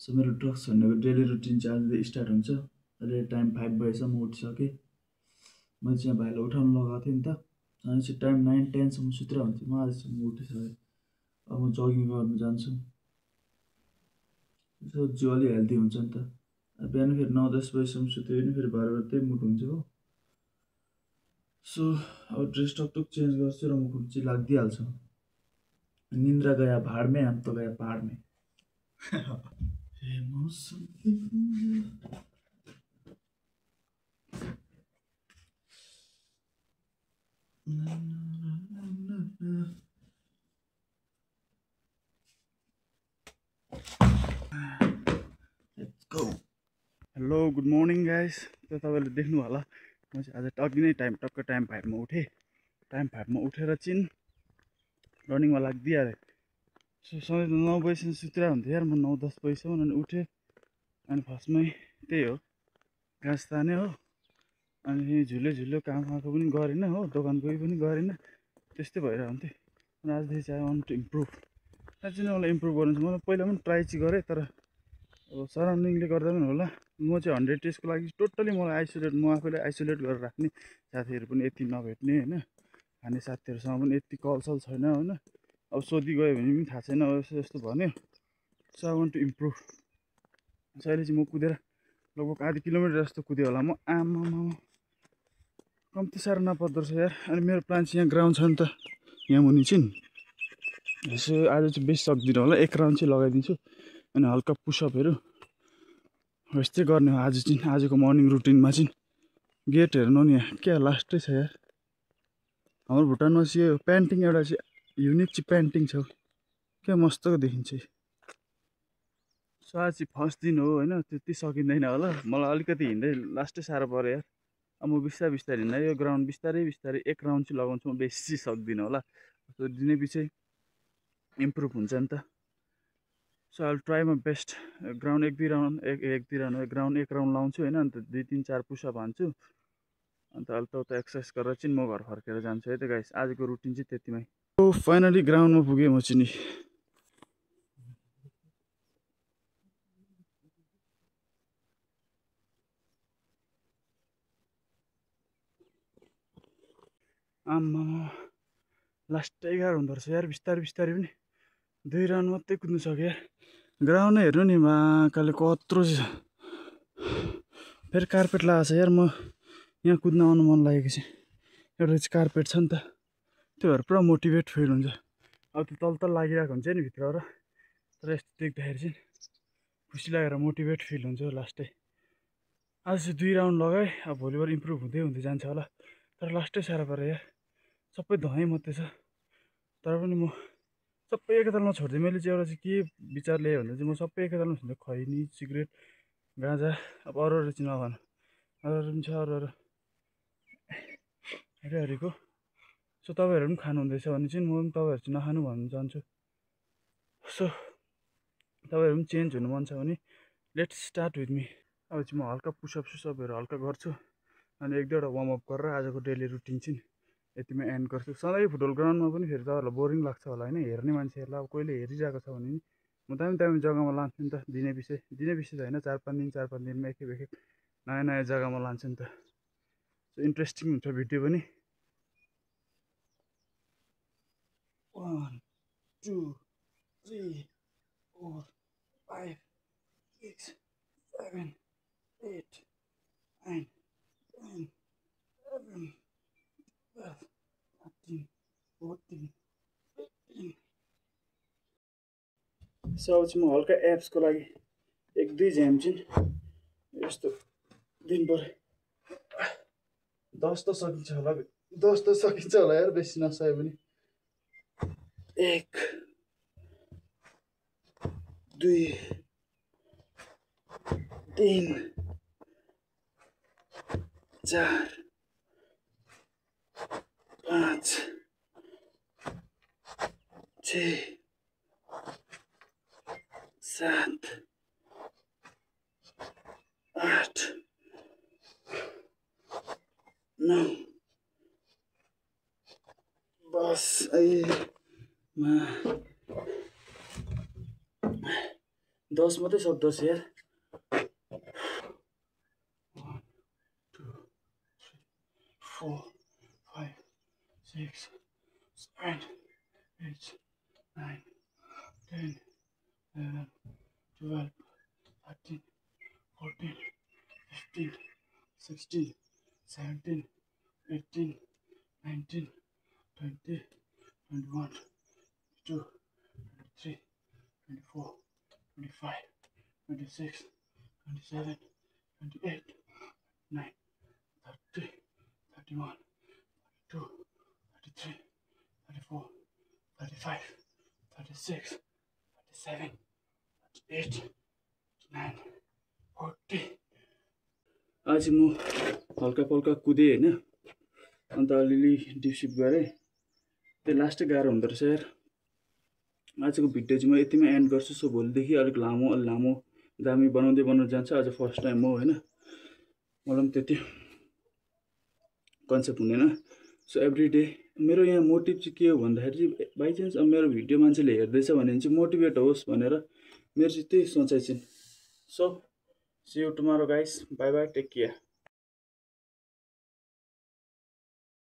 So मेरो drugs भन्नेको daily routine चाहिँ आजदेखि स्टार्ट हुन्छ। अहिले टाइम 5 भएछ, म उठिसकेँ। मैले चाहिँ भाइलाई उठाउनु लगाएको थिएँ नि त, अनि चाहिँ टाइम 9-10सम्म सुतेर हुन्थेँ। म आज चाहिँ म उठिसकेँ। अब म जगिङ गर्नु जान्छु। यसो जिउ अलि हेल्दी हुन्छ नि त। बिहान फेरि 9-10 बजीसम्म सुत्यो भने फेरि 12 बजी त्यही मुड हुन्छ हो। सो अब ड्रेस टकटक चेन्ज गर्छु र म चाहिँ लागिदिइहाल्छ। निन्द्रा गया भाड में, हम तो गया पहाड में। Let's go. Hello good morning guys. त तपाईँले देख्नु होला म चाहिँ आज टक्कै नै टक्क टाइम 5 मा उठेँ। टाइम 5 मा उठेर चाहिँ रनिङमा लागिदिइहालेँ। सो सधैँ 9 बजीसम्म सुतिरहेको हुन्थ्यो यार, म 9-10 बजीसम्म। अनि उठेँ, अनि फर्स्टमै त्यही हो घाँस ताने हो, अनि झुल्यो काम पनि गरेन हो, दोकान गई पनि गरेन, त्यस्तै भइरहेको हुन्थ्यो। अनि आजदेखि चाहिँ आई वान्ट टु इम्प्रुभ। साँच्चै नै मलाई इम्प्रुभ गर्नु छ। मलाई पहिला पनि ट्राई चाहिँ गरेँ, तर अब सराउन्डिङले गर्दा पनि होला, म चाहिँ 100 डेजको लागि टोटली मलाई म आफैलाई आइसोलेट गरेर राख्ने। साथीहरू पनि यति नभेट्ने होइन, खाने साथीहरूसँग पनि यति कलसल छैन होइन। अब सोधी गयो भने पनि थाहा छैन यस्तो यस्तो भन्यो। So I want to improve. So अहिले चाहिँ म कुदेर लगभग आधी किलोमिटर जस्तो कुदेँ होला म। आमामा कम्ती साह्रो नपर्दो रहेछ यार। अनि मेरो प्लान चाहिँ यहाँ ग्राउन्ड छ नि त, यहाँ मुनि चाहिँ। यसो आज चाहिँ बेसी सक्दिनँ होला, 1 राउन्ड चाहिँ लगाइदिन्छु। अनि हल्का पुसअपहरू यस्तै गर्ने हो आज चाहिँ। आजको मर्निङ रुटिनमा चाहिँ गेट हेर्नु नि, क्या लास्टै छ यार। हाम्रो भुटानमा चाहिँ यो पेन्टिङ एउटा चाहिँ युनिक चाहिँ पेन्टिङ छ, क्या मस्तको देखिन्छ। सो आज चाहिँ फर्स्ट दिन हो होइन, त्यति सकिँदैन होला। मलाई अलिकति हिँड्दै लास्टै साह्रो पऱ्यो यार। अब म बिस्तारै हिँड्दा यो ग्राउन्ड बिस्तारै 1 राउन्ड चाहिँ लगाउँछु। म बेसी सक्दिनँ होला, दिनै पछि इम्प्रुभ हुन्छ नि त। So I will try my best. Ground 1-2 round ground 1 round लाउँछु होइन, अन्त 2-3-4 पुसअप हान्छु। अन्त हल्का एक्सर्साइज गरेर चाहिँ म घर फर्केर जान्छु है त गाइस। आजको रुटिन चाहिँ त्यतिमै। सो फाइनली ग्राउन्डमा पुगेँ म चाहिँ नि। आम्मा लास्टै गाह्रो हुँदो रहेछ यार, बिस्तारै पनि 2 राउन्ड मात्रै कुद्नु सक्यो यार। ग्राउन्ड हेर्नु नि महाकाले कत्रो छ। फेरि कार्पेट लगाएको छ यार। म यहाँ कुद्न आउनु मन लागेको छ, एउटा चाहिँ कार्पेट छ नि त, त्यो भएर पुरा मोटिभेट फिल हुन्छ। अब त्यो तल लागिरहेको हुन्छ नि भित्रबाट, तर यस्तो देख्दाखेरि चाहिँ खुसी लागेर मोटिभेट फिल हुन्छ लास्टै। आज चाहिँ 2 राउन्ड लगाएँ। अब भोलिबाट इम्प्रुभ हुँदै जान्छ होला, तर लास्टै साह्रो पऱ्यो यार। सबै धुवाइ मात्रै छ, तर पनि म सबै एकैतालमा छोड्दिएँ। मैले चाहिँ एउटा चाहिँ के विचार लिएँ भन्दा चाहिँ म सबै एकैतालमा छोड्दिएँ। खैनी, सिगरेट, गाँजा, अब अरू चाहिँ नखानु। अरू पनि छ, अरू हेरिको। सो तपाईँहरू पनि खानुहुँदैछ भने चाहिँ म पनि तपाईँहरू चाहिँ नखानु भन्न चाहन्छु। सो तपाईँहरू पनि चेन्ज हुनु मन छ भने लेट्स स्टार्ट विथ मी। अब चाहिँ म हल्का पुसअपहरू हल्का गर्छु, अनि 1-2वटा वार्मअप गरेर आजको डेली रुटिन चाहिँ यतिमै एन्ड गर्छु। सधैँ फुटबल ग्राउन्डमा पनि फेरि तपाईँहरूलाई बोरिङ लाग्छ होला होइन, हेर्ने मान्छेहरूलाई। अब कोहीले हेरिरहेको छ भने म दामी जग्गामा लान्छु नि त। दिनै पछि त होइन, 4-5 दिनमा एक नयाँ जग्गामा लान्छु नि त। सो इन्ट्रेस्टिङ हुन्छ भिडियो पनि। 1 2 3 4 5 6 7 8 9 10 11 12 13 14 15। सो अब चाहिँ म हल्का एप्सको लागि 1-2 झ्याम चाहिँ यस्तो दिन पऱ्यो। 10 त सकिन्छ होला यार, बेसी नसके पनि। 1 2 3 4 5 6 7 8 9 10 10 मात्रै सक्दो रहेछ यार 1 2 3 4 5 6 7 8 9 10 11 12 13 14 15 16 17 18 19 20 21 22 23 24 25 26 27 28 9 30 31 32 33 34 35 36 37 38 39 40 आज म हल्का पल्का कुदेँ होइन अन्त अलिअलि डिपसिप गरेँ त्यो लास्टै गाह्रो हुँदो रहेछ यार आजको भिडियो चाहिँ म यतिमै एन्ड गर्छु सो भोलिदेखि अलिक लामो दामी बनाउँदै जान्छ आज फर्स्ट टाइम हो होइन मलाई पनि त्यति कन्सेप्ट हुँदैन सो एभ्री डे मेरो यहाँ मोटिभ चाहिँ के हो भन्दाखेरि चाहिँ बाइचान्स अब मेरो भिडियो मान्छेले हेर्दैछ भने चाहिँ मोटिभेट होस् भनेर मेरो चाहिँ त्यही सोचाइ चाहिँ so see you tomorrow guys bye bye take care